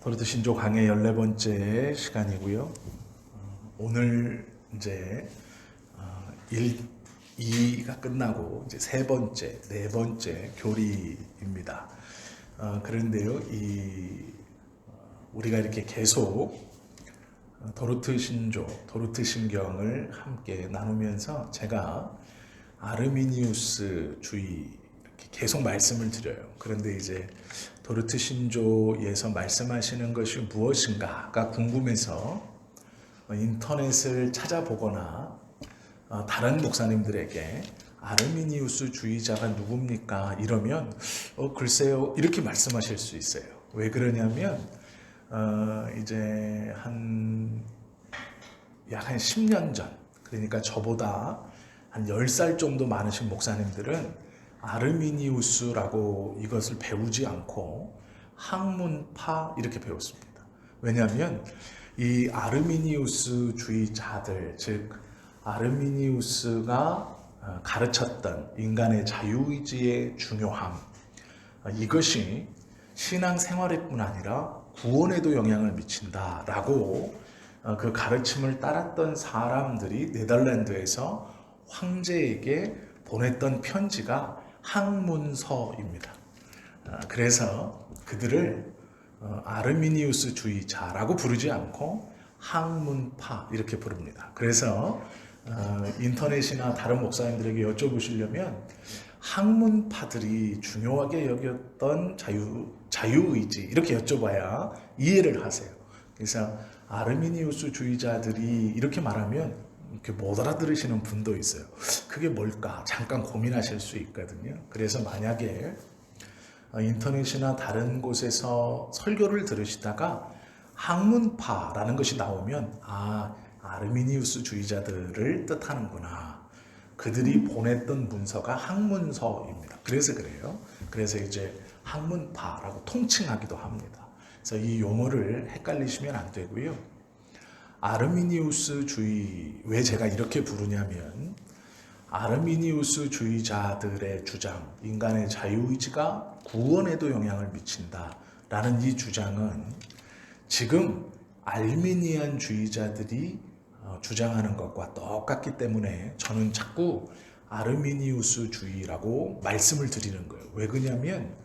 도르트 신조 강의 14번째 시간이고요. 오늘 이제 1, 2가 끝나고 이제 네 번째 교리입니다. 그런데요, 우리가 이렇게 계속 도르트 신조, 도르트 신경을 함께 나누면서 제가 아르미니우스 주의 이렇게 계속 말씀을 드려요. 그런데 이제 도르트 신조에서 말씀하시는 것이 무엇인가가 궁금해서 인터넷을 찾아보거나 다른 목사님들에게 아르미니우스 주의자가 누굽니까? 이러면 글쎄요 이렇게 말씀하실 수 있어요. 왜 그러냐면 이제 약 한 10년 전, 그러니까 저보다 한 10살 정도 많으신 목사님들은 아르미니우스라고 이것을 배우지 않고 학문파 이렇게 배웠습니다. 왜냐하면 이 아르미니우스 주의자들, 즉 아르미니우스가 가르쳤던 인간의 자유의지의 중요함, 이것이 신앙생활에뿐 아니라 구원에도 영향을 미친다라고 그 가르침을 따랐던 사람들이 네덜란드에서 황제에게 보냈던 편지가 학문서입니다. 그래서 그들을 아르미니우스 주의자라고 부르지 않고 학문파 이렇게 부릅니다. 그래서 인터넷이나 다른 목사님들에게 여쭤보시려면 학문파들이 중요하게 여겼던 자유의지 이렇게 여쭤봐야 이해를 하세요. 그래서 아르미니우스 주의자들이 이렇게 말하면 이렇게 못 알아들으시는 분도 있어요. 그게 뭘까? 잠깐 고민하실 수 있거든요. 그래서 만약에 인터넷이나 다른 곳에서 설교를 들으시다가 학문파라는 것이 나오면 아르미니우스 주의자들을 뜻하는구나. 그들이 보냈던 문서가 학문서입니다. 그래서 그래요. 그래서 이제 학문파라고 통칭하기도 합니다. 그래서 이 용어를 헷갈리시면 안 되고요. 아르미니우스 주의, 왜 제가 이렇게 부르냐면 아르미니우스 주의자들의 주장, 인간의 자유의지가 구원에도 영향을 미친다라는 이 주장은 지금 알미니안 주의자들이 주장하는 것과 똑같기 때문에 저는 자꾸 아르미니우스 주의라고 말씀을 드리는 거예요. 왜 그러냐면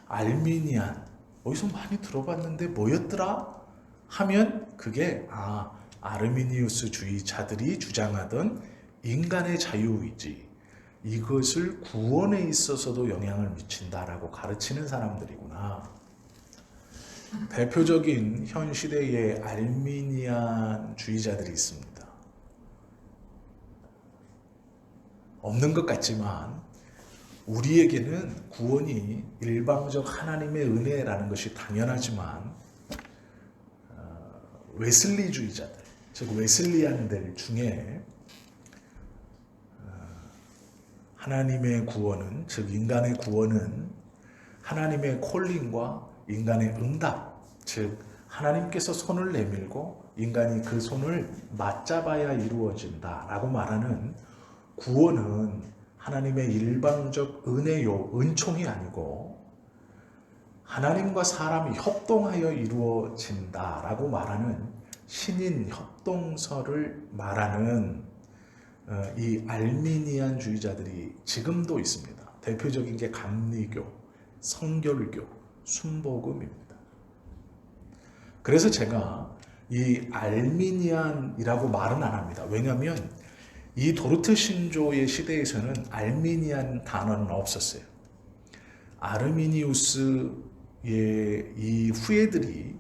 알미니안, 어디서 많이 들어봤는데 뭐였더라? 하면 그게 아르미니우스 주의자들이 주장하던 인간의 자유의지, 이것을 구원에 있어서도 영향을 미친다라고 가르치는 사람들이구나. 대표적인 현 시대의 알미니안 주의자들이 있습니다. 없는 것 같지만 우리에게는 구원이 일방적 하나님의 은혜라는 것이 당연하지만 웨슬리주의자들, 즉 웨슬리안들 중에 하나님의 구원은, 즉 인간의 구원은 하나님의 콜링과 인간의 응답, 즉 하나님께서 손을 내밀고 인간이 그 손을 맞잡아야 이루어진다라고 말하는 구원은 하나님의 일방적 은혜요, 은총이 아니고 하나님과 사람이 협동하여 이루어진다라고 말하는 신인 협동설을 말하는 이 알미니안 주의자들이 지금도 있습니다. 대표적인 게 감리교, 성결교, 순복음입니다. 그래서 제가 이 알미니안이라고 말은 안 합니다. 왜냐하면 이 도르트 신조의 시대에서는 알미니안 단어는 없었어요. 아르미니우스의 이 후예들이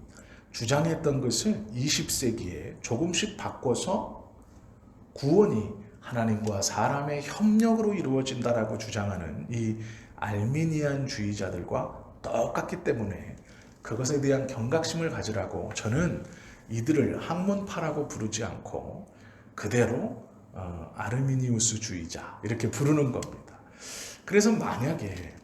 주장했던 것을 20세기에 조금씩 바꿔서 구원이 하나님과 사람의 협력으로 이루어진다라고 주장하는 이 알미니안 주의자들과 똑같기 때문에 그것에 대한 경각심을 가지라고 저는 이들을 학문파라고 부르지 않고 그대로 아르미니우스 주의자 이렇게 부르는 겁니다. 그래서 만약에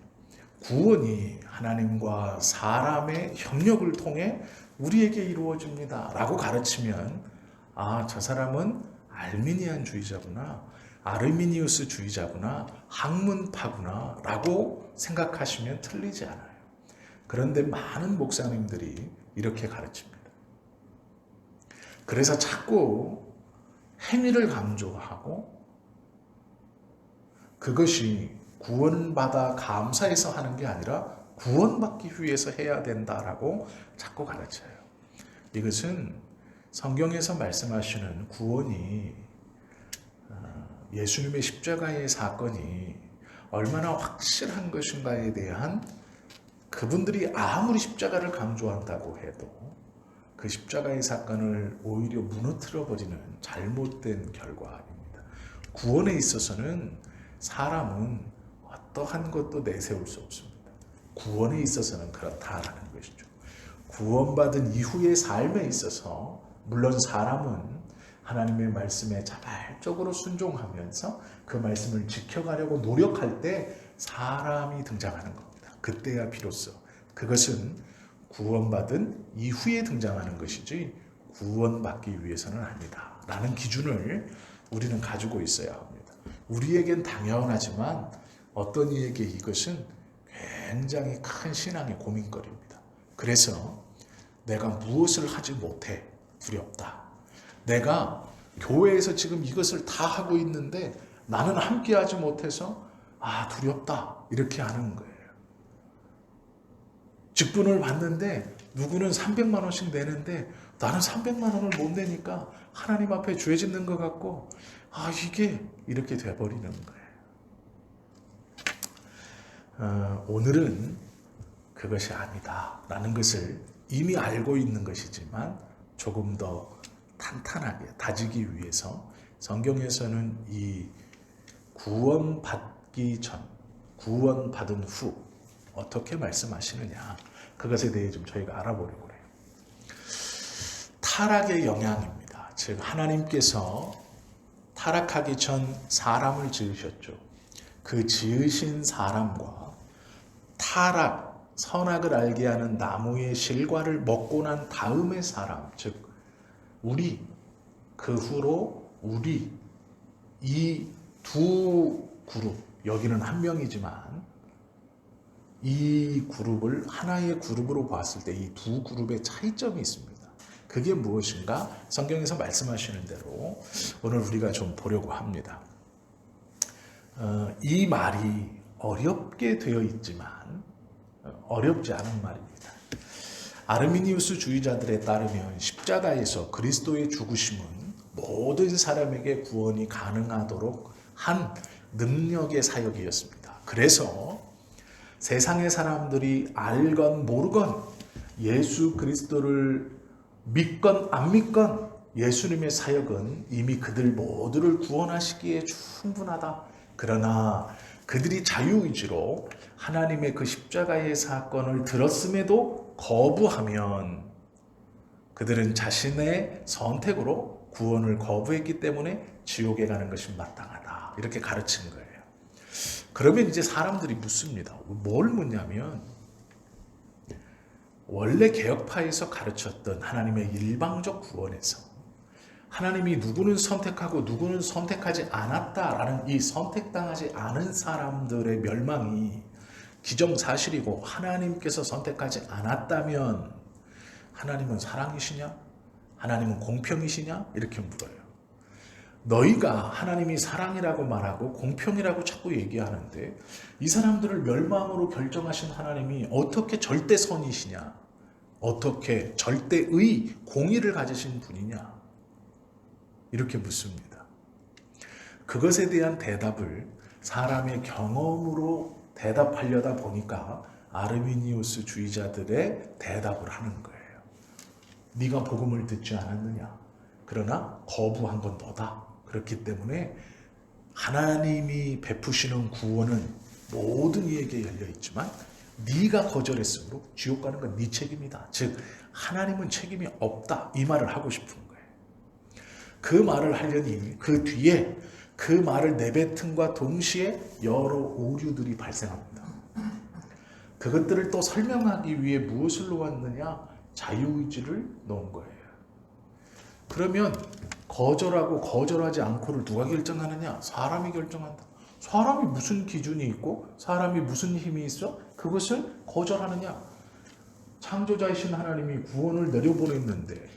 구원이 하나님과 사람의 협력을 통해 우리에게 이루어집니다 라고 가르치면 저 사람은 알미니안 주의자구나, 아르미니우스 주의자구나, 학문파구나 라고 생각하시면 틀리지 않아요. 그런데 많은 목사님들이 이렇게 가르칩니다. 그래서 자꾸 행위를 강조하고 그것이 구원받아 감사해서 하는 게 아니라 구원받기 위해서 해야 된다라고 자꾸 가르쳐요. 이것은 성경에서 말씀하시는 구원이 예수님의 십자가의 사건이 얼마나 확실한 것인가에 대한 그분들이 아무리 십자가를 강조한다고 해도 그 십자가의 사건을 오히려 무너뜨려버리는 잘못된 결과입니다. 구원에 있어서는 사람은 어떠한 것도 내세울 수 없습니다. 구원에 있어서는 그렇다라는 것이죠. 구원받은 이후의 삶에 있어서 물론 사람은 하나님의 말씀에 자발적으로 순종하면서 그 말씀을 지켜가려고 노력할 때 사람이 등장하는 겁니다. 그때야 비로소 그것은 구원받은 이후에 등장하는 것이지 구원받기 위해서는 아니다 라는 기준을 우리는 가지고 있어야 합니다. 우리에겐 당연하지만 어떤 이에게 이것은 굉장히 큰 신앙의 고민거리입니다. 그래서 내가 무엇을 하지 못해 두렵다. 내가 교회에서 지금 이것을 다 하고 있는데 나는 함께하지 못해서 두렵다 이렇게 하는 거예요. 직분을 받는데 누구는 300만 원씩 내는데 나는 300만 원을 못 내니까 하나님 앞에 죄 짓는 것 같고 이게 이렇게 돼버리는 거예요. 오늘은 그것이 아니다 라는 것을 이미 알고 있는 것이지만 조금 더 탄탄하게 다지기 위해서 성경에서는 이 구원받기 전, 구원받은 후 어떻게 말씀하시느냐 그것에 대해 좀 저희가 알아보려고 해요. 타락의 영향입니다. 즉 하나님께서 타락하기 전 사람을 지으셨죠. 그 지으신 사람과 타락, 선악을 알게 하는 나무의 실과를 먹고 난 다음의 사람, 즉 우리, 그 후로 우리, 이 두 그룹, 여기는 한 명이지만 이 그룹을 하나의 그룹으로 봤을 때 이 두 그룹의 차이점이 있습니다. 그게 무엇인가? 성경에서 말씀하시는 대로 오늘 우리가 좀 보려고 합니다. 이 말이 어렵게 되어 있지만 어렵지 않은 말입니다. 아르미니우스 주의자들에 따르면 십자가에서 그리스도의 죽으심은 모든 사람에게 구원이 가능하도록 한 능력의 사역이었습니다. 그래서 세상의 사람들이 알건 모르건 예수 그리스도를 믿건 안 믿건 예수님의 사역은 이미 그들 모두를 구원하시기에 충분하다. 그러나 그들이 자유의지로 하나님의 그 십자가의 사건을 들었음에도 거부하면 그들은 자신의 선택으로 구원을 거부했기 때문에 지옥에 가는 것이 마땅하다. 이렇게 가르친 거예요. 그러면 이제 사람들이 묻습니다. 뭘 묻냐면 원래 개혁파에서 가르쳤던 하나님의 일방적 구원에서 하나님이 누구는 선택하고 누구는 선택하지 않았다라는 이 선택당하지 않은 사람들의 멸망이 기정사실이고 하나님께서 선택하지 않았다면 하나님은 사랑이시냐? 하나님은 공평이시냐? 이렇게 물어요. 너희가 하나님이 사랑이라고 말하고 공평이라고 자꾸 얘기하는데 이 사람들을 멸망으로 결정하신 하나님이 어떻게 절대선이시냐? 어떻게 절대의 공의를 가지신 분이냐? 이렇게 묻습니다. 그것에 대한 대답을 사람의 경험으로 대답하려다 보니까 아르미니우스 주의자들의 대답을 하는 거예요. 네가 복음을 듣지 않았느냐? 그러나 거부한 건 너다. 그렇기 때문에 하나님이 베푸시는 구원은 모든 이에게 열려 있지만 네가 거절했으므로 지옥 가는 건 네 책임이다. 즉 하나님은 책임이 없다. 이 말을 하고 싶은 거예요. 그 말을 하려니 그 뒤에 그 말을 내뱉음과 동시에 여러 오류들이 발생합니다. 그것들을 또 설명하기 위해 무엇을 놓았느냐? 자유의지를 놓은 거예요. 그러면 거절하고 거절하지 않고를 누가 결정하느냐? 사람이 결정한다. 사람이 무슨 기준이 있고 사람이 무슨 힘이 있어? 그것을 거절하느냐? 창조자이신 하나님이 구원을 내려보냈는데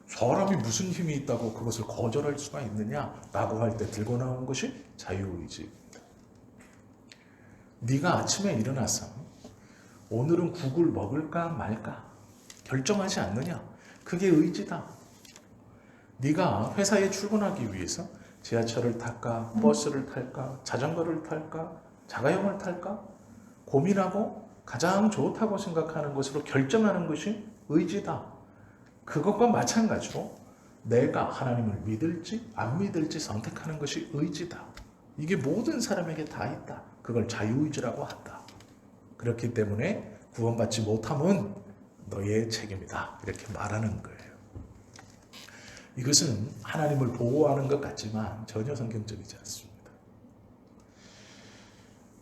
사람이 무슨 힘이 있다고 그것을 거절할 수가 있느냐라고 할 때 들고 나온 것이 자유의지입니다. 네가 아침에 일어나서 오늘은 국을 먹을까 말까 결정하지 않느냐? 그게 의지다. 네가 회사에 출근하기 위해서 지하철을 탈까, 버스를 탈까, 자전거를 탈까, 자가용을 탈까 고민하고 가장 좋다고 생각하는 것으로 결정하는 것이 의지다. 그것과 마찬가지로 내가 하나님을 믿을지 안 믿을지 선택하는 것이 의지다. 이게 모든 사람에게 다 있다. 그걸 자유의지라고 한다. 그렇기 때문에 구원받지 못함은 너의 책임이다. 이렇게 말하는 거예요. 이것은 하나님을 보호하는 것 같지만 전혀 성경적이지 않습니다.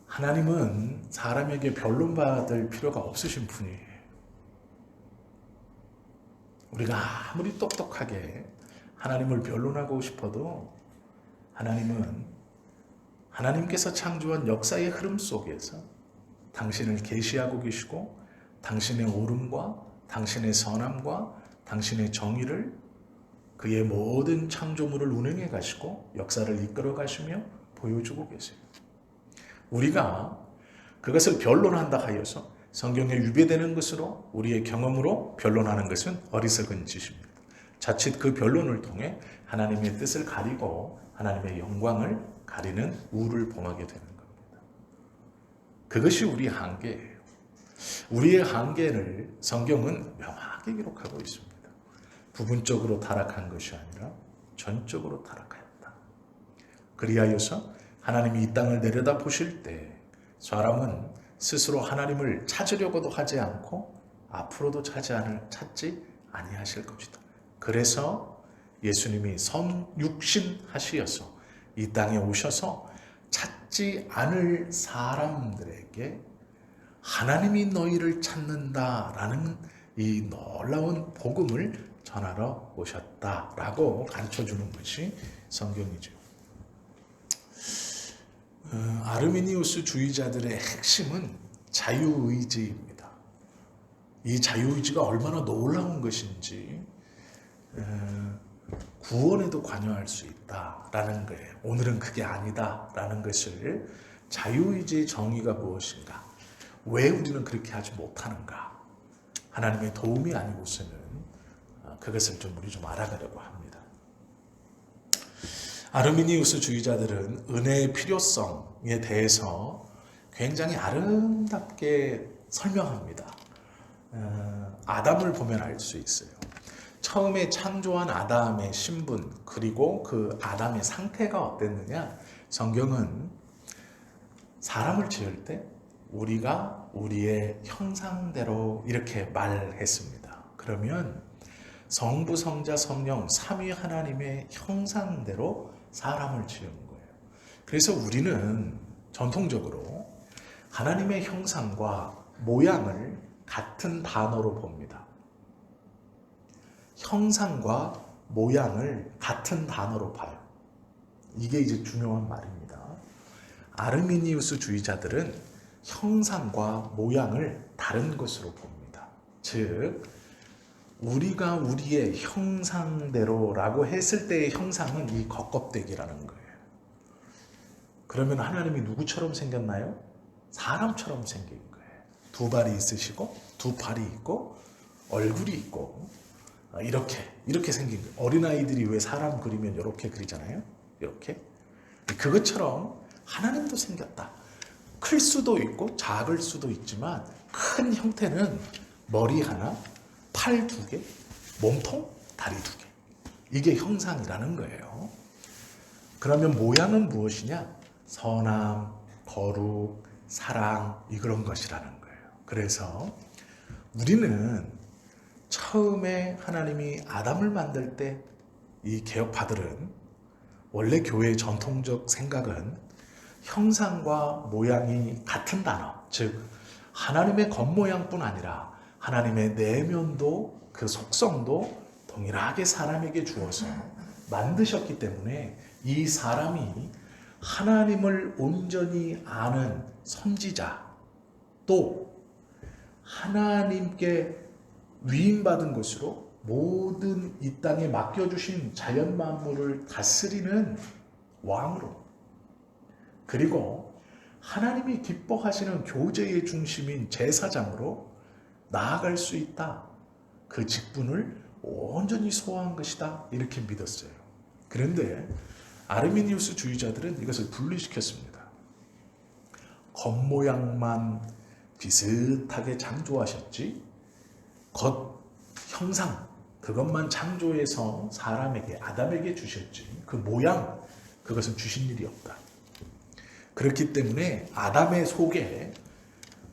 하나님은 사람에게 변론받을 필요가 없으신 분이에요. 우리가 아무리 똑똑하게 하나님을 변론하고 싶어도 하나님은 하나님께서 창조한 역사의 흐름 속에서 당신을 계시하고 계시고 당신의 옳음과 당신의 선함과 당신의 정의를 그의 모든 창조물을 운행해 가시고 역사를 이끌어 가시며 보여주고 계세요. 우리가 그것을 변론한다 하여서 성경에 유배되는 것으로 우리의 경험으로 변론하는 것은 어리석은 짓입니다. 자칫 그 변론을 통해 하나님의 뜻을 가리고 하나님의 영광을 가리는 우를 범하게 되는 겁니다. 그것이 우리의 한계예요. 우리의 한계를 성경은 명확히 기록하고 있습니다. 부분적으로 타락한 것이 아니라 전적으로 타락하였다. 그리하여서 하나님이 이 땅을 내려다 보실 때 사람은 스스로 하나님을 찾으려고도 하지 않고 앞으로도 찾지 아니하실 것이다. 그래서 예수님이 육신하시어서 이 땅에 오셔서 찾지 않을 사람들에게 하나님이 너희를 찾는다라는 이 놀라운 복음을 전하러 오셨다라고 가르쳐주는 것이 성경이죠. 아르미니우스 주의자들의 핵심은 자유의지입니다. 이 자유의지가 얼마나 놀라운 것인지 구원에도 관여할 수 있다라는 거예요. 오늘은 그게 아니다라는 것을 자유의지의 정의가 무엇인가? 왜 우리는 그렇게 하지 못하는가? 하나님의 도움이 아니고서는 그것을 우리 좀 알아가려고 합니다. 아르미니우스 주의자들은 은혜의 필요성에 대해서 굉장히 아름답게 설명합니다. 아담을 보면 알 수 있어요. 처음에 창조한 아담의 신분 그리고 그 아담의 상태가 어땠느냐? 성경은 사람을 지을 때 우리가 우리의 형상대로 이렇게 말했습니다. 그러면 성부, 성자, 성령 삼위 하나님의 형상대로 사람을 지은 거예요. 그래서 우리는 전통적으로 하나님의 형상과 모양을 같은 단어로 봅니다. 형상과 모양을 같은 단어로 봐요. 이게 이제 중요한 말입니다. 아르미니우스 주의자들은 형상과 모양을 다른 것으로 봅니다. 즉 우리가 우리의 형상대로라고 했을 때의 형상은 이 겉껍데기라는 거예요. 그러면 하나님이 누구처럼 생겼나요? 사람처럼 생긴 거예요. 두 발이 있으시고 두 팔이 있고 얼굴이 있고 이렇게 생긴 거예요. 어린아이들이 왜 사람 그리면 이렇게 그리잖아요. 이렇게. 그것처럼 하나님도 생겼다. 클 수도 있고 작을 수도 있지만 큰 형태는 머리 하나, 팔 두 개, 몸통, 다리 두 개. 이게 형상이라는 거예요. 그러면 모양은 무엇이냐? 선함, 거룩, 사랑 이런 것이라는 거예요. 그래서 우리는 처음에 하나님이 아담을 만들 때 이 개혁파들은 원래 교회의 전통적 생각은 형상과 모양이 같은 단어, 즉 하나님의 겉모양뿐 아니라 하나님의 내면도 그 속성도 동일하게 사람에게 주어서 만드셨기 때문에 이 사람이 하나님을 온전히 아는 선지자 또 하나님께 위임받은 것으로 모든 이 땅에 맡겨주신 자연 만물을 다스리는 왕으로, 그리고 하나님이 기뻐하시는 교제의 중심인 제사장으로 나아갈 수 있다. 그 직분을 온전히 소화한 것이다. 이렇게 믿었어요. 그런데 아르미니우스 주의자들은 이것을 분리시켰습니다. 겉모양만 비슷하게 창조하셨지 겉 형상 그것만 창조해서 사람에게 아담에게 주셨지 그 모양 그것은 주신 일이 없다. 그렇기 때문에 아담의 속에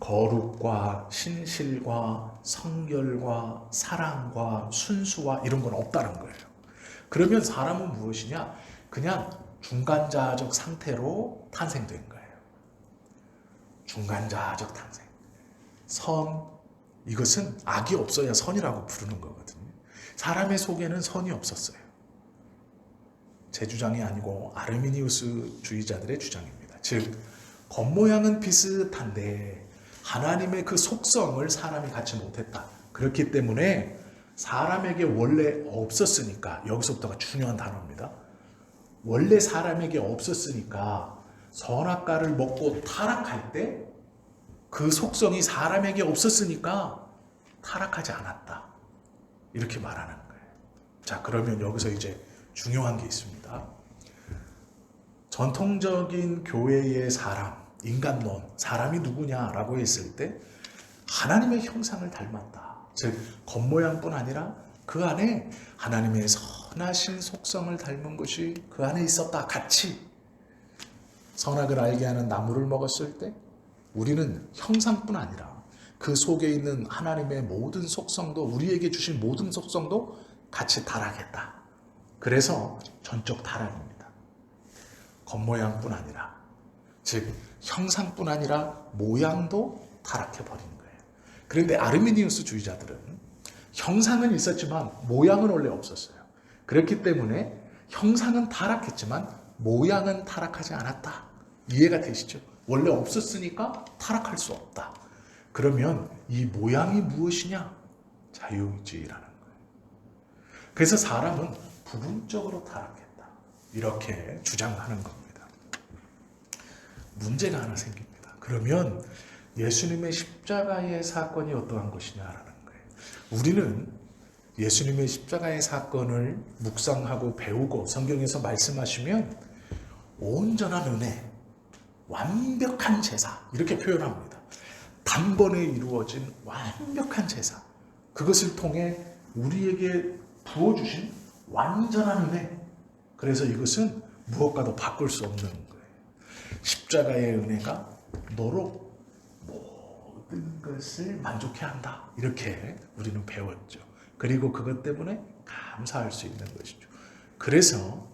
거룩과 신실과 성결과 사랑과 순수와 이런 건 없다는 거예요. 그러면 사람은 무엇이냐? 그냥 중간자적 상태로 탄생된 거예요. 중간자적 탄생. 선, 이것은 악이 없어야 선이라고 부르는 거거든요. 사람의 속에는 선이 없었어요. 제 주장이 아니고 아르미니우스 주의자들의 주장입니다. 즉 겉모양은 비슷한데 하나님의 그 속성을 사람이 갖지 못했다. 그렇기 때문에 사람에게 원래 없었으니까, 여기서부터가 중요한 단어입니다. 원래 사람에게 없었으니까 선악과를 먹고 타락할 때 그 속성이 사람에게 없었으니까 타락하지 않았다. 이렇게 말하는 거예요. 자, 그러면 여기서 이제 중요한 게 있습니다. 전통적인 교회의 사람, 인간론, 사람이 누구냐라고 했을 때 하나님의 형상을 닮았다. 즉 겉모양뿐 아니라 그 안에 하나님의 선하신 속성을 닮은 것이 그 안에 있었다. 같이 선악을 알게 하는 나무를 먹었을 때 우리는 형상뿐 아니라 그 속에 있는 하나님의 모든 속성도, 우리에게 주신 모든 속성도 같이 타락했다. 그래서 전적 타락입니다. 겉모양뿐 아니라, 즉 형상뿐 아니라 모양도 타락해버린 거예요. 그런데 아르미니우스 주의자들은 형상은 있었지만 모양은 원래 없었어요. 그렇기 때문에 형상은 타락했지만 모양은 타락하지 않았다. 이해가 되시죠? 원래 없었으니까 타락할 수 없다. 그러면 이 모양이 무엇이냐? 자유의지라는 거예요. 그래서 사람은 부분적으로 타락했다. 이렇게 주장하는 겁니다. 문제가 하나 생깁니다. 그러면 예수님의 십자가의 사건이 어떠한 것이냐라는 거예요. 우리는 예수님의 십자가의 사건을 묵상하고 배우고 성경에서 말씀하시면 온전한 은혜, 완벽한 제사 이렇게 표현합니다. 단번에 이루어진 완벽한 제사, 그것을 통해 우리에게 부어주신 완전한 은혜. 그래서 이것은 무엇과도 바꿀 수 없는 거예요. 십자가의 은혜가 너로 모든 것을 만족해 한다. 이렇게 우리는 배웠죠. 그리고 그것 때문에 감사할 수 있는 것이죠. 그래서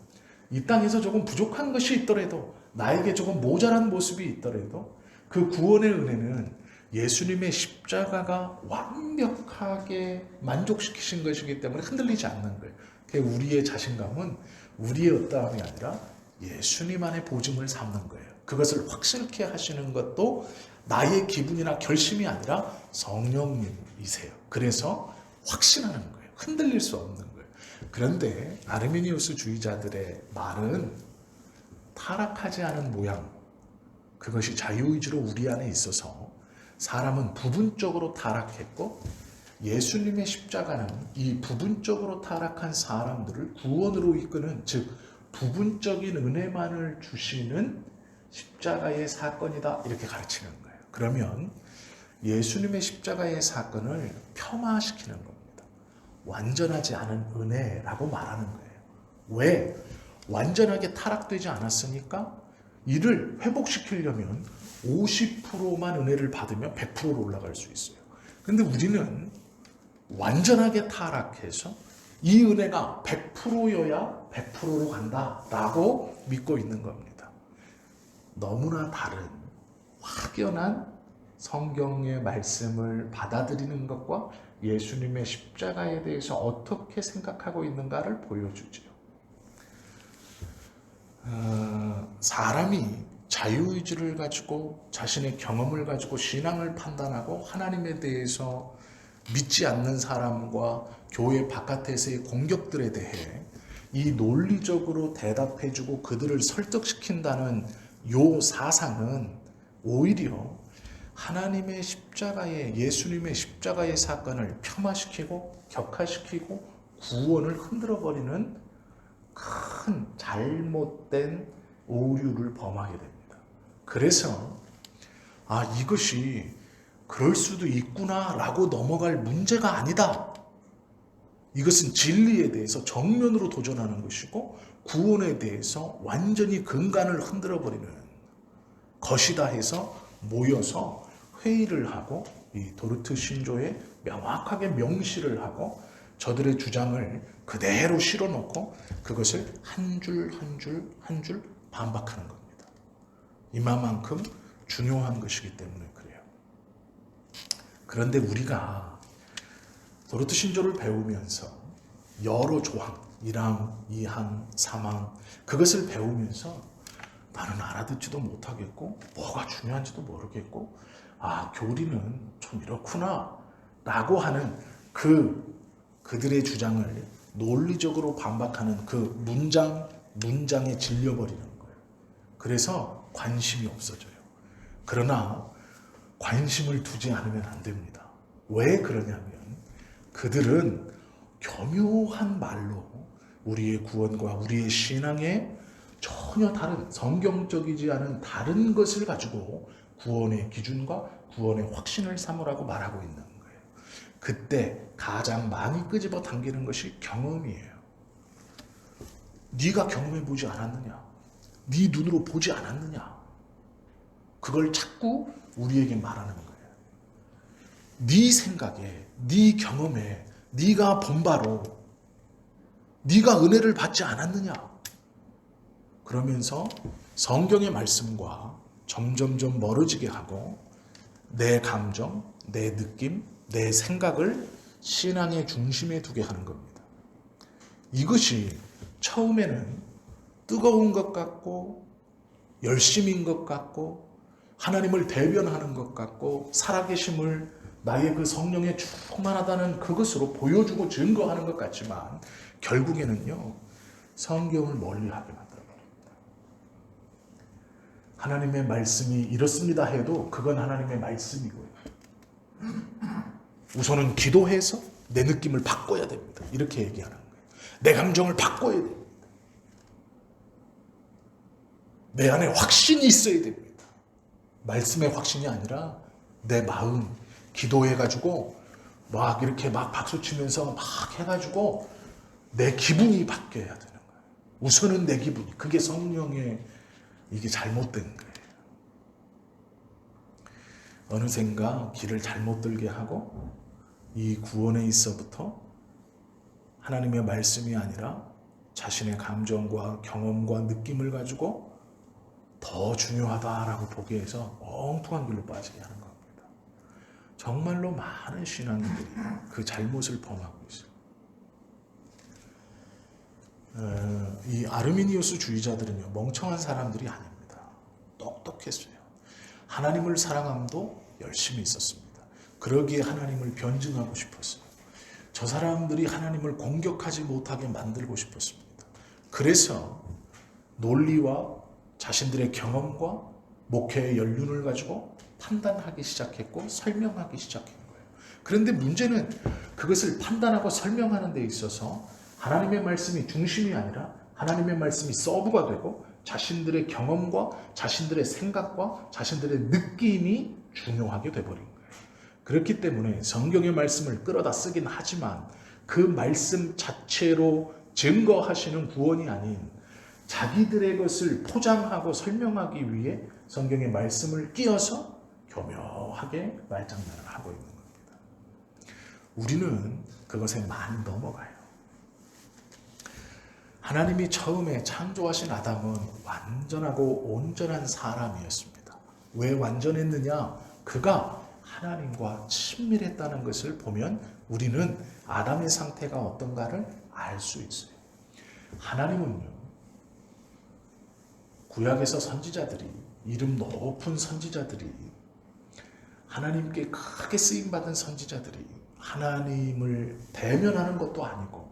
이 땅에서 조금 부족한 것이 있더라도, 나에게 조금 모자란 모습이 있더라도 그 구원의 은혜는 예수님의 십자가가 완벽하게 만족시키신 것이기 때문에 흔들리지 않는 거예요. 우리의 자신감은 우리의 어떠함이 아니라 예수님 안에 보증을 삼는 거예요. 그것을 확실케 하시는 것도 나의 기분이나 결심이 아니라 성령님이세요. 그래서 확신하는 거예요. 흔들릴 수 없는 거예요. 그런데 아르미니우스 주의자들의 말은 타락하지 않은 모양, 그것이 자유의지로 우리 안에 있어서 사람은 부분적으로 타락했고 예수님의 십자가는 이 부분적으로 타락한 사람들을 구원으로 이끄는, 즉 부분적인 은혜만을 주시는 십자가의 사건이다. 이렇게 가르치는 거예요. 그러면 예수님의 십자가의 사건을 폄하시키는 겁니다. 완전하지 않은 은혜라고 말하는 거예요. 왜? 완전하게 타락되지 않았으니까 이를 회복시키려면 50%만 은혜를 받으면 100%로 올라갈 수 있어요. 그런데 우리는 완전하게 타락해서 이 은혜가 100%여야 100%로 간다라고 믿고 있는 겁니다. 너무나 다른 확연한 성경의 말씀을 받아들이는 것과 예수님의 십자가에 대해서 어떻게 생각하고 있는가를 보여주죠. 사람이 자유의지를 가지고 자신의 경험을 가지고 신앙을 판단하고 하나님에 대해서 믿지 않는 사람과 교회 바깥에서의 공격들에 대해 이 논리적으로 대답해주고 그들을 설득시킨다는 요 사상은 오히려 하나님의 십자가의, 예수님의 십자가의 사건을 폄하시키고 격화시키고 구원을 흔들어버리는 큰 잘못된 오류를 범하게 됩니다. 그래서 이것이 그럴 수도 있구나라고 넘어갈 문제가 아니다. 이것은 진리에 대해서 정면으로 도전하는 것이고 구원에 대해서 완전히 근간을 흔들어버리는 것이다 해서 모여서 회의를 하고 이 도르트 신조에 명확하게 명시를 하고 저들의 주장을 그대로 실어놓고 그것을 한 줄 한 줄 한 줄 반박하는 겁니다. 이만큼 중요한 것이기 때문에 그래요. 그런데 우리가 도르트 신조를 배우면서 여러 조항, 1항, 2항, 3항 그것을 배우면서 나는 알아듣지도 못하겠고 뭐가 중요한지도 모르겠고 교리는 좀 이렇구나 라고 하는 그들의 주장을 논리적으로 반박하는 그 문장에 질려버리는 거예요. 그래서 관심이 없어져요. 그러나 관심을 두지 않으면 안 됩니다. 왜 그러냐면 그들은 교묘한 말로 우리의 구원과 우리의 신앙에 전혀 다른 성경적이지 않은 다른 것을 가지고 구원의 기준과 구원의 확신을 삼으라고 말하고 있는 거예요. 그때 가장 많이 끄집어 당기는 것이 경험이에요. 네가 경험해 보지 않았느냐? 네 눈으로 보지 않았느냐? 그걸 자꾸 우리에게 말하는 거예요. 네 생각에, 네 경험에, 네가 본 바로 네가 은혜를 받지 않았느냐? 그러면서 성경의 말씀과 점점점 멀어지게 하고 내 감정, 내 느낌, 내 생각을 신앙의 중심에 두게 하는 겁니다. 이것이 처음에는 뜨거운 것 같고 열심인 것 같고 하나님을 대변하는 것 같고 살아계심을 나의 그 성령에 충만하다는 그것으로 보여주고 증거하는 것 같지만 결국에는요 성경을 멀리하게 만들어버립니다. 하나님의 말씀이 이렇습니다 해도 그건 하나님의 말씀이고요. 우선은 기도해서 내 느낌을 바꿔야 됩니다. 이렇게 얘기하는 거예요. 내 감정을 바꿔야 됩니다. 내 안에 확신이 있어야 됩니다. 말씀의 확신이 아니라 내 마음 기도해가지고 막 이렇게 막 박수치면서 막 해가지고 내 기분이 바뀌어야 되는 거예요. 우선은 내 기분이. 그게 성령의 이게 잘못된 거예요. 어느샌가 길을 잘못 들게 하고 이 구원에 있어부터 하나님의 말씀이 아니라 자신의 감정과 경험과 느낌을 가지고 더 중요하다라고 보게 해서 엉뚱한 길로 빠지게 하는 겁니다. 정말로 많은 신앙인들이 그 잘못을 범하고 있어요. 이 아르미니우스 주의자들은요 멍청한 사람들이 아닙니다. 똑똑했어요. 하나님을 사랑함도 열심히 있었습니다. 그러기에 하나님을 변증하고 싶었어요. 저 사람들이 하나님을 공격하지 못하게 만들고 싶었습니다. 그래서 논리와 자신들의 경험과 목회의 연륜을 가지고 판단하기 시작했고 설명하기 시작한 거예요. 그런데 문제는 그것을 판단하고 설명하는 데 있어서 하나님의 말씀이 중심이 아니라 하나님의 말씀이 서브가 되고 자신들의 경험과 자신들의 생각과 자신들의 느낌이 중요하게 돼버린 거예요. 그렇기 때문에 성경의 말씀을 끌어다 쓰긴 하지만 그 말씀 자체로 증거하시는 구원이 아닌 자기들의 것을 포장하고 설명하기 위해 성경의 말씀을 끼워서 교묘하게 말장난을 하고 있는 겁니다. 우리는 그것에 많이 넘어가요. 하나님이 처음에 창조하신 아담은 완전하고 온전한 사람이었습니다. 왜 완전했느냐? 그가 하나님과 친밀했다는 것을 보면 우리는 아담의 상태가 어떤가를 알 수 있어요. 하나님은요, 구약에서 선지자들이, 이름 높은 선지자들이, 하나님께 크게 쓰임받은 선지자들이 하나님을 대면하는 것도 아니고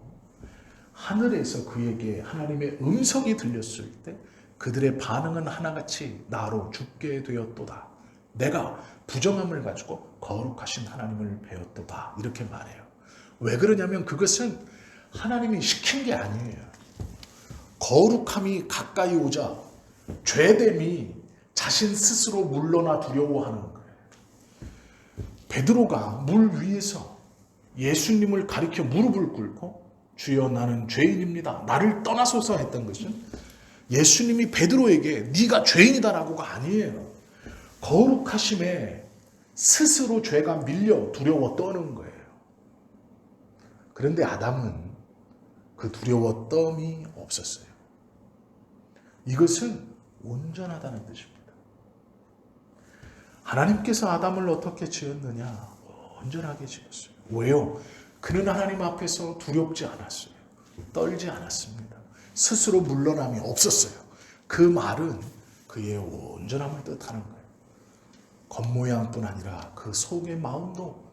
하늘에서 그에게 하나님의 음성이 들렸을 때 그들의 반응은 하나같이 나로 죽게 되었도다. 내가 부정함을 가지고 거룩하신 하나님을 배웠도다. 이렇게 말해요. 왜 그러냐면 그것은 하나님이 시킨 게 아니에요. 거룩함이 가까이 오자 죄됨이 자신 스스로 물러나 두려워하는 거예요. 베드로가 물 위에서 예수님을 가리켜 무릎을 꿇고 주여 나는 죄인입니다. 나를 떠나소서 했던 것은 예수님이 베드로에게 네가 죄인이다라고가 아니에요. 거룩하심에 스스로 죄가 밀려 두려워 떠는 거예요. 그런데 아담은 그 두려워 뜸이 없었어요. 이것은 온전하다는 뜻입니다. 하나님께서 아담을 어떻게 지었느냐? 온전하게 지었어요. 왜요? 그는 하나님 앞에서 두렵지 않았어요. 떨지 않았습니다. 스스로 물러남이 없었어요. 그 말은 그의 온전함을 뜻하는 거예요. 겉모양뿐 아니라 그 속의 마음도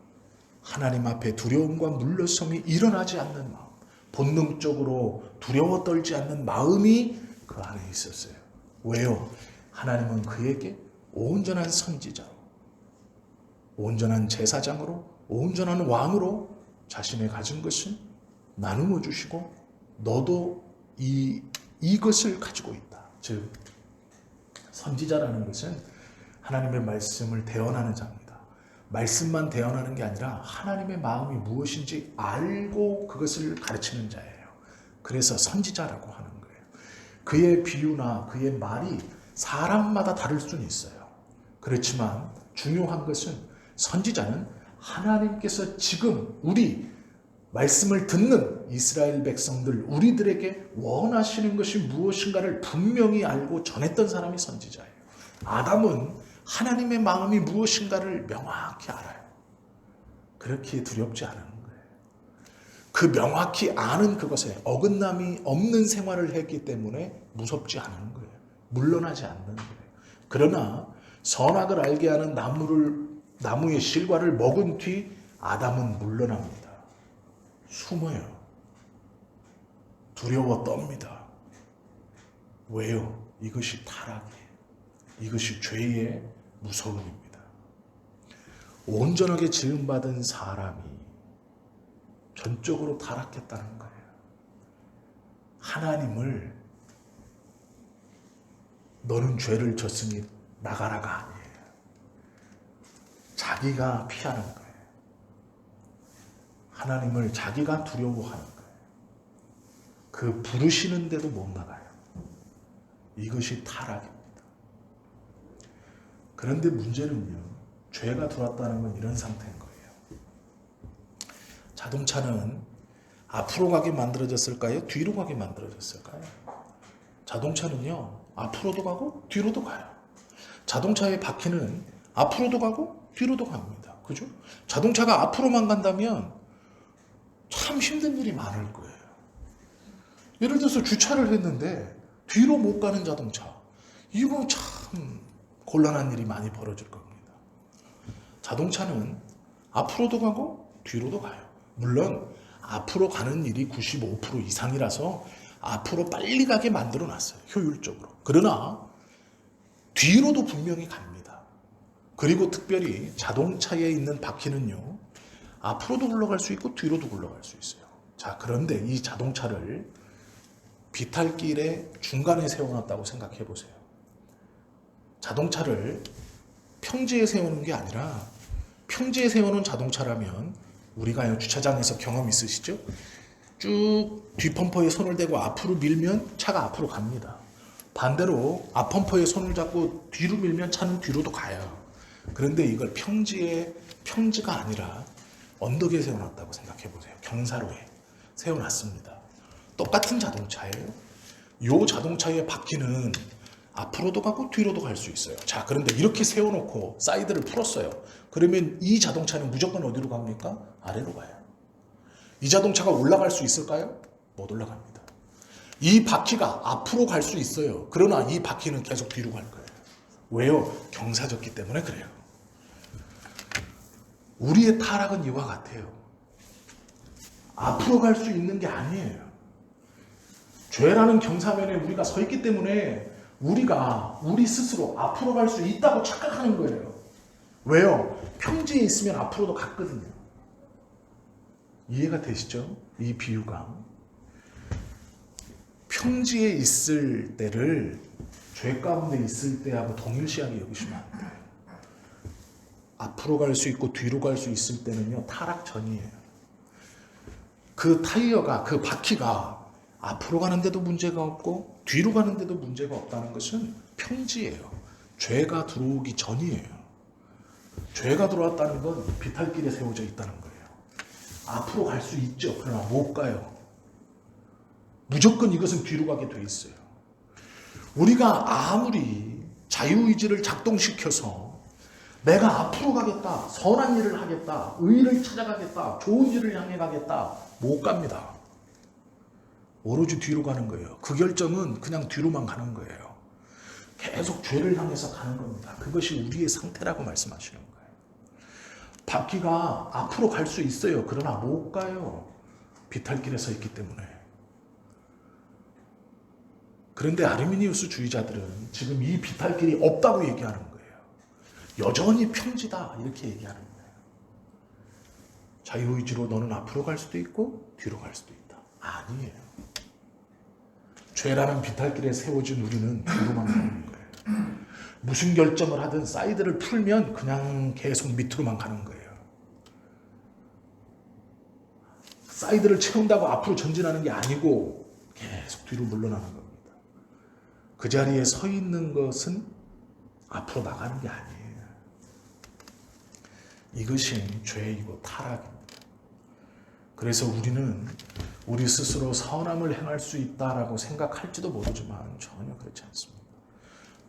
하나님 앞에 두려움과 물러섬이 일어나지 않는 마음, 본능적으로 두려워 떨지 않는 마음이 그 안에 있었어요. 왜요? 하나님은 그에게 온전한 선지자로, 온전한 제사장으로, 온전한 왕으로 자신의 가진 것을 나누어 주시고 너도 이것을 가지고 있다. 즉 선지자라는 것은 하나님의 말씀을 대언하는 자입니다. 말씀만 대언하는 게 아니라 하나님의 마음이 무엇인지 알고 그것을 가르치는 자예요. 그래서 선지자라고 하는 거예요. 그의 비유나 그의 말이 사람마다 다를 수는 있어요. 그렇지만 중요한 것은 선지자는 하나님께서 지금 우리 말씀을 듣는 이스라엘 백성들, 우리들에게 원하시는 것이 무엇인가를 분명히 알고 전했던 사람이 선지자예요. 아담은 하나님의 마음이 무엇인가를 명확히 알아요. 그렇게 두렵지 않은 거예요. 그 명확히 아는 그것에 어긋남이 없는 생활을 했기 때문에 무섭지 않은 거예요. 물러나지 않는 거예요. 그러나 선악을 알게 하는 나무의 실과를 먹은 뒤 아담은 물러납니다. 숨어요. 두려워 떱니다. 왜요? 이것이 타락이에요. 이것이 죄의 무서움입니다. 온전하게 지음받은 사람이 전적으로 타락했다는 거예요. 하나님을 너는 죄를 졌으니 나가라가 아니에요. 자기가 피하는 거예요. 하나님을 자기가 두려워하는 거예요. 그 부르시는데도 못 나가요. 이것이 타락입니다. 그런데 문제는요, 죄가 들어왔다는 건 이런 상태인 거예요. 자동차는 앞으로 가게 만들어졌을까요? 뒤로 가게 만들어졌을까요? 자동차는요, 앞으로도 가고 뒤로도 가요. 자동차의 바퀴는 앞으로도 가고 뒤로도 갑니다. 그죠? 자동차가 앞으로만 간다면 참 힘든 일이 많을 거예요. 예를 들어서 주차를 했는데 뒤로 못 가는 자동차, 이거 참 곤란한 일이 많이 벌어질 겁니다. 자동차는 앞으로도 가고 뒤로도 가요. 물론 앞으로 가는 일이 95% 이상이라서 앞으로 빨리 가게 만들어 놨어요. 효율적으로. 그러나 뒤로도 분명히 갑니다. 그리고 특별히 자동차에 있는 바퀴는요, 앞으로도 굴러갈 수 있고 뒤로도 굴러갈 수 있어요. 자, 그런데 이 자동차를 비탈길의 중간에 세워놨다고 생각해 보세요. 자동차를 평지에 세우는 게 아니라, 평지에 세우는 자동차라면 우리가 주차장에서 경험 있으시죠? 쭉 뒷범퍼에 손을 대고 앞으로 밀면 차가 앞으로 갑니다. 반대로 앞범퍼에 손을 잡고 뒤로 밀면 차는 뒤로도 가요. 그런데 이걸 평지가 아니라 언덕에 세워놨다고 생각해 보세요. 경사로에 세워놨습니다. 똑같은 자동차예요. 이 자동차의 바퀴는 앞으로도 가고 뒤로도 갈 수 있어요. 자, 그런데 이렇게 세워놓고 사이드를 풀었어요. 그러면 이 자동차는 무조건 어디로 갑니까? 아래로 가요. 이 자동차가 올라갈 수 있을까요? 못 올라갑니다. 이 바퀴가 앞으로 갈 수 있어요. 그러나 이 바퀴는 계속 뒤로 갈 거예요. 왜요? 경사졌기 때문에 그래요. 우리의 타락은 이와 같아요. 앞으로 갈 수 있는 게 아니에요. 죄라는 경사면에 우리가 서 있기 때문에 우리가 우리 스스로 앞으로 갈 수 있다고 착각하는 거예요. 왜요? 평지에 있으면 앞으로도 갔거든요. 이해가 되시죠? 이 비유가. 평지에 있을 때를 죄 가운데 있을 때하고 동일시하게 여기시면 안 돼요. 앞으로 갈 수 있고 뒤로 갈 수 있을 때는요, 타락 전이에요. 그 타이어가, 그 바퀴가 앞으로 가는데도 문제가 없고 뒤로 가는데도 문제가 없다는 것은 평지예요. 죄가 들어오기 전이에요. 죄가 들어왔다는 건 비탈길에 세워져 있다는 거예요. 앞으로 갈 수 있죠. 그러나 못 가요. 무조건 이것은 뒤로 가게 돼 있어요. 우리가 아무리 자유의지를 작동시켜서 내가 앞으로 가겠다, 선한 일을 하겠다, 의를 찾아가겠다, 좋은 일을 향해 가겠다, 못 갑니다. 오로지 뒤로 가는 거예요. 그 결정은 그냥 뒤로만 가는 거예요. 계속 죄를 향해서 가는 겁니다. 그것이 우리의 상태라고 말씀하시는 거예요. 바퀴가 앞으로 갈 수 있어요. 그러나 못 가요. 비탈길에 서 있기 때문에. 그런데 아르미니우스 주의자들은 지금 이 비탈길이 없다고 얘기하는 거예요. 여전히 평지다 이렇게 얘기하는 거예요. 자유의지로 너는 앞으로 갈 수도 있고 뒤로 갈 수도 있다. 아니에요. 죄라는 비탈길에 세워진 우리는 뒤로만 가는 거예요. 무슨 결정을 하든 사이드를 풀면 그냥 계속 밑으로만 가는 거예요. 사이드를 채운다고 앞으로 전진하는 게 아니고 계속 뒤로 물러나는 겁니다. 그 자리에 서 있는 것은 앞으로 나가는 게 아니에요. 이것이 죄이고 타락입니다. 그래서 우리는 우리 스스로 선함을 행할 수 있다라고 생각할지도 모르지만 전혀 그렇지 않습니다.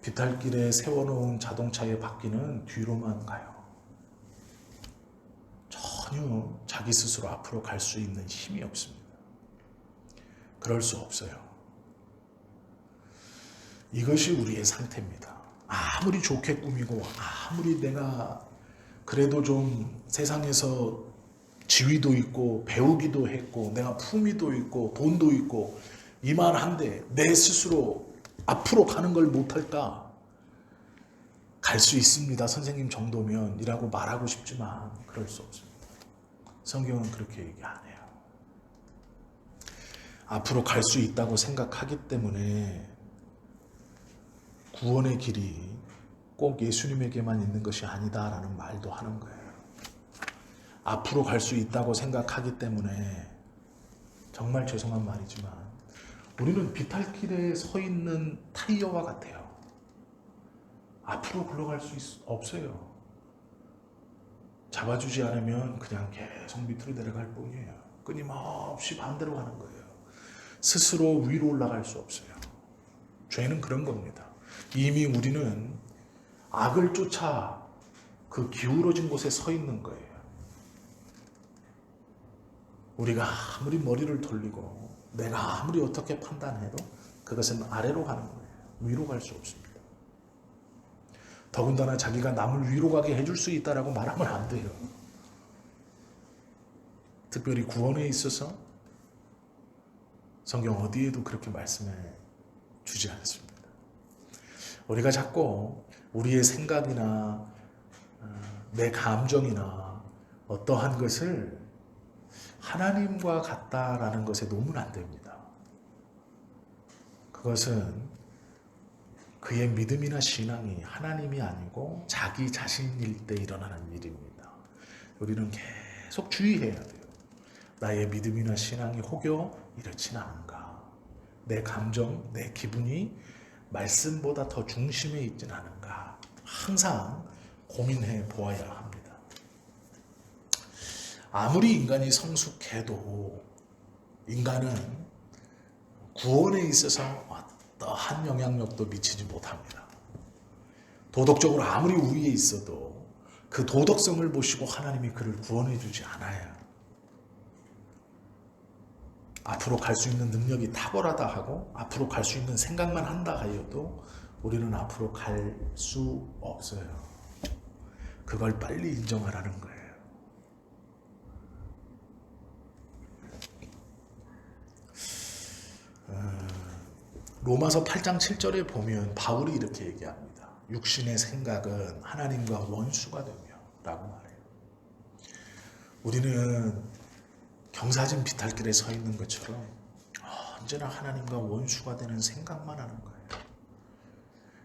비탈길에 세워놓은 자동차의 바퀴는 뒤로만 가요. 전혀 자기 스스로 앞으로 갈 수 있는 힘이 없습니다. 그럴 수 없어요. 이것이 우리의 상태입니다. 아무리 좋게 꾸미고 아무리 내가 그래도 좀 세상에서 지위도 있고 배우기도 했고 내가 품위도 있고 돈도 있고 이만한데 내 스스로 앞으로 가는 걸 못할까? 갈 수 있습니다. 선생님 정도면 이라고 말하고 싶지만 그럴 수 없습니다. 성경은 그렇게 얘기 안 해요. 앞으로 갈 수 있다고 생각하기 때문에 구원의 길이 꼭 예수님에게만 있는 것이 아니다라는 말도 하는 거예요. 앞으로 갈 수 있다고 생각하기 때문에 정말 죄송한 말이지만 우리는 비탈길에 서 있는 타이어와 같아요. 앞으로 굴러갈 수 없어요. 잡아주지 않으면 그냥 계속 밑으로 내려갈 뿐이에요. 끊임없이 반대로 가는 거예요. 스스로 위로 올라갈 수 없어요. 죄는 그런 겁니다. 이미 우리는 악을 쫓아 그 기울어진 곳에 서 있는 거예요. 우리가 아무리 머리를 돌리고 내가 아무리 어떻게 판단해도 그것은 아래로 가는 거예요. 위로 갈 수 없습니다. 더군다나 자기가 남을 위로 가게 해줄 수 있다라고 말하면 안 돼요. 특별히 구원에 있어서 성경 어디에도 그렇게 말씀해 주지 않습니다. 우리가 자꾸 우리의 생각이나 내 감정이나 어떠한 것을 하나님과 같다라는 것에 놓으면 안 됩니다. 그것은 그의 믿음이나 신앙이 하나님이 아니고 자기 자신일 때 일어나는 일입니다. 우리는 계속 주의해야 돼요. 나의 믿음이나 신앙이 혹여 이렇진 않은가? 내 감정, 내 기분이 말씀보다 더 중심에 있진 않은가? 항상 고민해 보아야 합니다. 아무리 인간이 성숙해도 인간은 구원에 있어서 어떠한 영향력도 미치지 못합니다. 도덕적으로 아무리 우위에 있어도 그 도덕성을 보시고 하나님이 그를 구원해 주지 않아요. 앞으로 갈 수 있는 능력이 탁월하다 하고 앞으로 갈 수 있는 생각만 한다 하여도 우리는 앞으로 갈 수 없어요. 그걸 빨리 인정하라는 거예요. 로마서 8장 7절에 보면 바울이 이렇게 얘기합니다. 육신의 생각은 하나님과 원수가 되며 라고 말해요. 우리는 경사진 비탈길에 서 있는 것처럼 언제나 하나님과 원수가 되는 생각만 하는 거예요.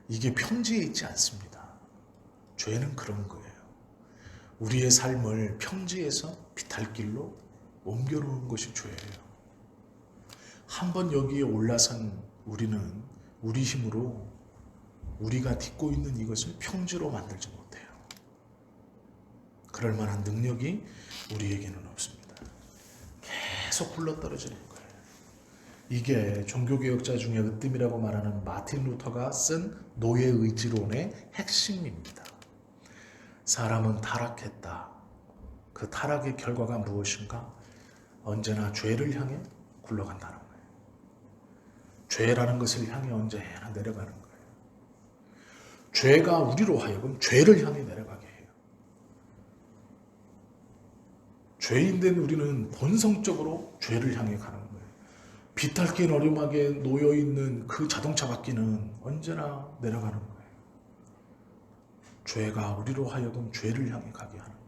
이게 평지에 있지 않습니다. 죄는 그런 거예요. 우리의 삶을 평지에서 비탈길로 옮겨놓은 것이 죄예요. 한번 여기에 올라선 우리는 우리 힘으로 우리가 딛고 있는 이것을 평지로 만들지 못해요. 그럴 만한 능력이 우리에게는 없습니다. 계속 굴러떨어지는 거예요. 이게 종교개혁자 중에 으뜸이라고 말하는 마틴 루터가 쓴 노예의지론의 핵심입니다. 사람은 타락했다. 그 타락의 결과가 무엇인가? 언제나 죄를 향해 굴러간다는 거예요. 죄라는 것을 향해 언제나 내려가는 거예요. 죄가 우리로 하여금 죄를 향해 내려가게 해요. 죄인된 우리는 본성적으로 죄를 향해 가는 거예요. 비탈길 어림하게 놓여있는 그 자동차 바퀴는 언제나 내려가는 거예요. 죄가 우리로 하여금 죄를 향해 가게 하는 거예요.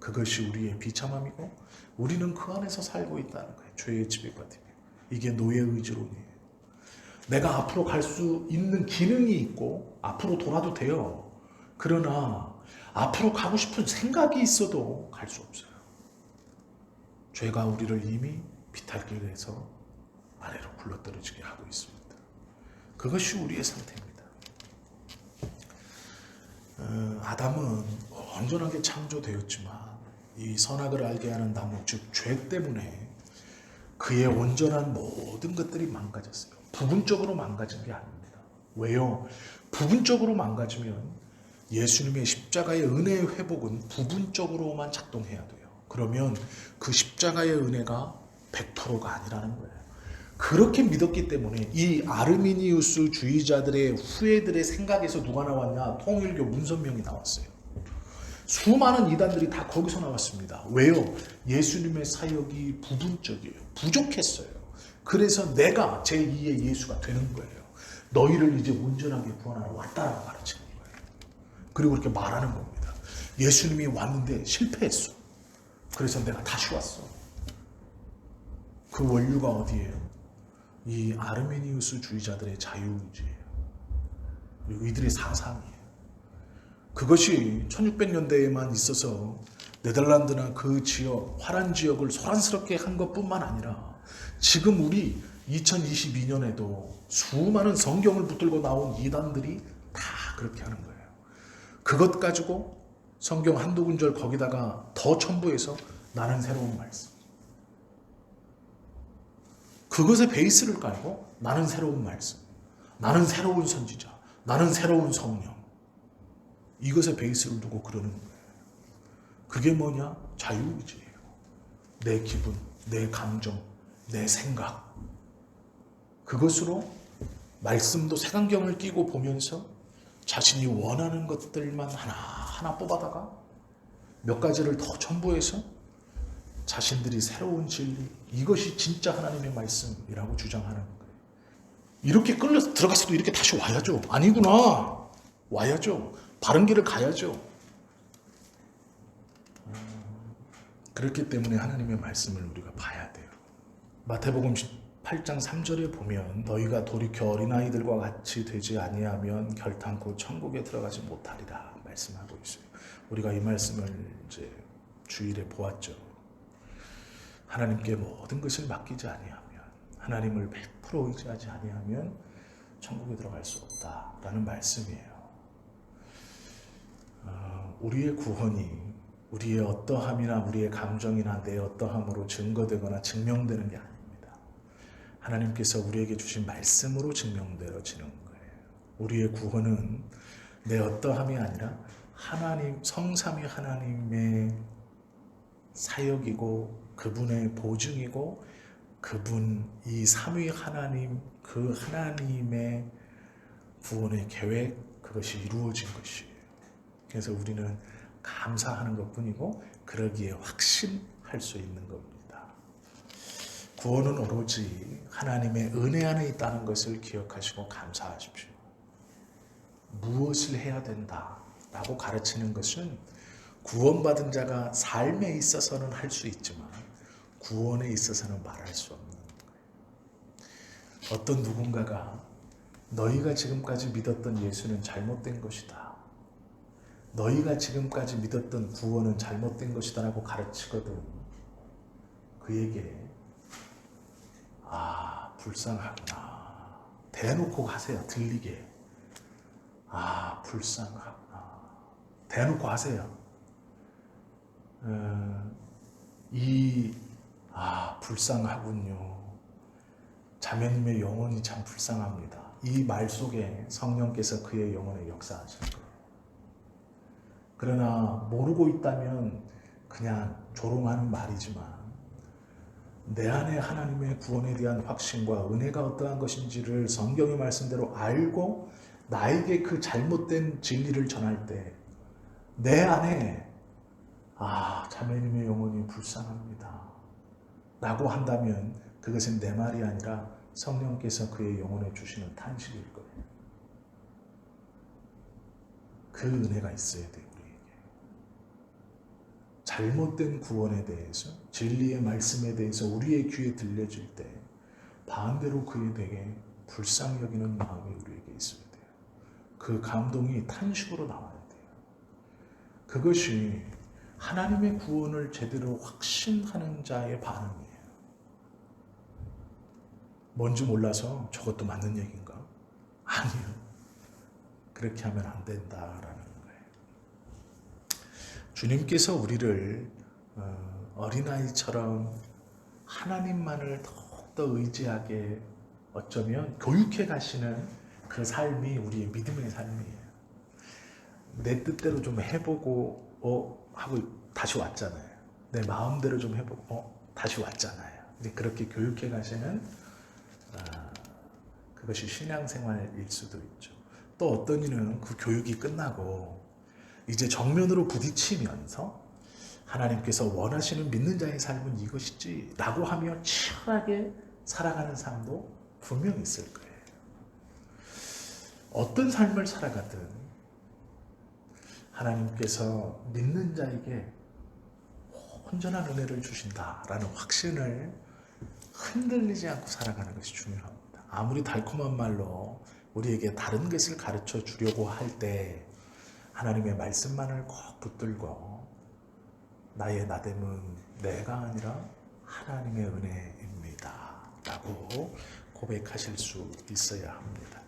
그것이 우리의 비참함이고 우리는 그 안에서 살고 있다는 거예요. 죄의 지배받으며. 이게 노예의지론이에요. 내가 앞으로 갈 수 있는 기능이 있고 앞으로 돌아도 돼요. 그러나 앞으로 가고 싶은 생각이 있어도 갈 수 없어요. 죄가 우리를 이미 비탈길에서 아래로 굴러떨어지게 하고 있습니다. 그것이 우리의 상태입니다. 아담은 온전하게 창조되었지만 이 선악을 알게 하는 나무, 즉 죄 때문에 그의 온전한 모든 것들이 망가졌어요. 부분적으로 망가진 게 아닙니다. 왜요? 부분적으로 망가지면 예수님의 십자가의 은혜의 회복은 부분적으로만 작동해야 돼요. 그러면 그 십자가의 은혜가 100%가 아니라는 거예요. 그렇게 믿었기 때문에 이 아르미니우스 주의자들의 후예들의 생각에서 누가 나왔냐? 통일교 문선명이 나왔어요. 수많은 이단들이 다 거기서 나왔습니다. 왜요? 예수님의 사역이 부분적이에요. 부족했어요. 그래서 내가 제2의 예수가 되는 거예요. 너희를 이제 온전하게 구원하러 왔다라고 가르치는 거예요. 그리고 그렇게 말하는 겁니다. 예수님이 왔는데 실패했어. 그래서 내가 다시 왔어. 그 원류가 어디예요? 이 아르메니우스 주의자들의 자유의지예요. 그리고 이들의 사상이에요. 그것이 1600년대에만 있어서 네덜란드나 그 지역, 화란 지역을 소란스럽게 한 것뿐만 아니라 지금 우리 2022년에도 수많은 성경을 붙들고 나온 이단들이 다 그렇게 하는 거예요. 그것 가지고 성경 한두 군절 거기다가 더 첨부해서 나는 새로운 말씀. 그것에 베이스를 깔고 나는 새로운 말씀, 나는 새로운 선지자, 나는 새로운 성령. 이것에 베이스를 두고 그러는 거예요. 그게 뭐냐? 자유의지예요. 내 기분, 내 감정, 내 생각. 그것으로 말씀도 색안경을 끼고 보면서 자신이 원하는 것들만 하나하나 뽑아다가 몇 가지를 더 첨부해서 자신들이 새로운 진리, 이것이 진짜 하나님의 말씀이라고 주장하는 거예요. 이렇게 끌려서 들어갔어도 이렇게 다시 와야죠. 아니구나. 와야죠. 바른 길을 가야죠. 그렇기 때문에 하나님의 말씀을 우리가 봐야 돼요. 마태복음 8장 3절에 보면 너희가 돌이켜 어린아이들과 같이 되지 아니하면 결탄코 천국에 들어가지 못하리라 말씀하고 있어요. 우리가 이 말씀을 이제 주일에 보았죠. 하나님께 모든 것을 맡기지 아니하면, 하나님을 100% 의지하지 아니하면 천국에 들어갈 수 없다라는 말씀이에요. 우리의 구원이 우리의 어떠함이나 우리의 감정이나 내 어떠함으로 증거되거나 증명되는 게 아닙니다. 하나님께서 우리에게 주신 말씀으로 증명되어지는 거예요. 우리의 구원은 내 어떠함이 아니라 하나님, 성삼위 하나님의 사역이고 그분의 보증이고 그분 이 삼위 하나님, 그 하나님의 구원의 계획, 그것이 이루어진 것이에요. 그래서 우리는 감사하는 것뿐이고 그러기에 확신할 수 있는 겁니다. 구원은 오로지 하나님의 은혜 안에 있다는 것을 기억하시고 감사하십시오. 무엇을 해야 된다라고 가르치는 것은 구원받은 자가 삶에 있어서는 할 수 있지만 구원에 있어서는 말할 수 없는 거예요. 어떤 누군가가 너희가 지금까지 믿었던 예수는 잘못된 것이다. 너희가 지금까지 믿었던 구원은 잘못된 것이다 라고 가르치거든. 그에게 불쌍하구나. 대놓고 하세요. 들리게. 불쌍하구나. 대놓고 하세요. 불쌍하군요. 자매님의 영혼이 참 불쌍합니다. 이 말 속에 성령께서 그의 영혼에 역사하실 거예요. 그러나 모르고 있다면 그냥 조롱하는 말이지만 내 안에 하나님의 구원에 대한 확신과 은혜가 어떠한 것인지를 성경의 말씀대로 알고 나에게 그 잘못된 진리를 전할 때 내 안에 자매님의 영혼이 불쌍합니다 라고 한다면 그것은 내 말이 아니라 성령께서 그의 영혼에 주시는 탄식일 거예요. 그 은혜가 있어야 돼요. 우리에게 잘못된 구원에 대해서, 진리의 말씀에 대해서 우리의 귀에 들려질 때 반대로 그에 대해 불쌍히 여기는 마음이 우리에게 있어야 돼요. 그 감동이 탄식으로 나와야 돼요. 그것이 하나님의 구원을 제대로 확신하는 자의 반응이에요. 뭔지 몰라서 저것도 맞는 얘기인가? 아니요. 그렇게 하면 안 된다라는 거예요. 주님께서 우리를 어린아이처럼 하나님만을 더욱더 의지하게 어쩌면 교육해 가시는 그 삶이 우리의 믿음의 삶이에요. 내 뜻대로 좀 해보고 하고 다시 왔잖아요. 내 마음대로 좀 해보고 다시 왔잖아요. 근데 그렇게 교육해 가시는 그것이 신앙생활일 수도 있죠. 또 어떤 이는 그 교육이 끝나고 이제 정면으로 부딪히면서 하나님께서 원하시는 믿는 자의 삶은 이것이지 라고 하며 치열하게 살아가는 삶도 분명히 있을 거예요. 어떤 삶을 살아가든 하나님께서 믿는 자에게 온전한 은혜를 주신다라는 확신을 흔들리지 않고 살아가는 것이 중요합니다. 아무리 달콤한 말로 우리에게 다른 것을 가르쳐 주려고 할 때 하나님의 말씀만을 꼭 붙들고 나의 나됨은 내가 아니라 하나님의 은혜입니다 라고 고백하실 수 있어야 합니다.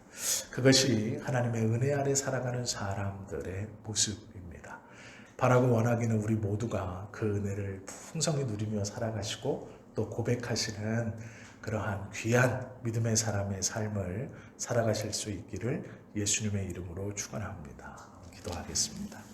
그것이 하나님의 은혜 아래 살아가는 사람들의 모습입니다. 바라고 원하기는 우리 모두가 그 은혜를 풍성히 누리며 살아가시고 또 고백하시는 그러한 귀한 믿음의 사람의 삶을 살아가실 수 있기를 예수님의 이름으로 축원합니다. 기도하겠습니다.